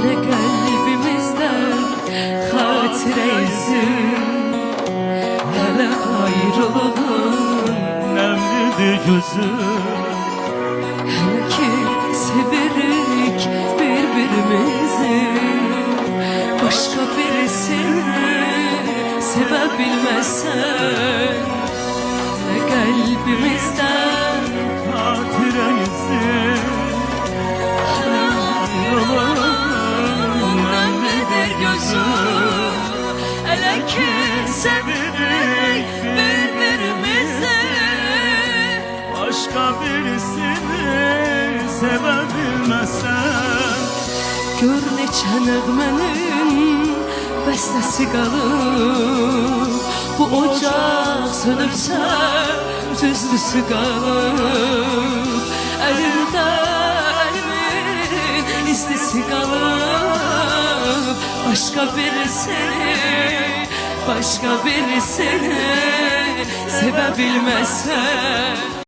Hele kalbimizden hatireysin. Hele ayrılığın nemlidir gözüm. hele ki severik birbirimizi, başka birisini sevebilmezsen. Kalbimizden Hatireysin. ayrılığın nemlidir gözüm. Hele ki severik birbirimizi, Başka birisini sevebilmezsen. gör neçə nəğmənin bəstəsi qalıb. Bu ocaq sönübsə tüstüsü qalıb. Əlimdə əlimin istisi qalıb. Başqa birisini sevə bilməzsən.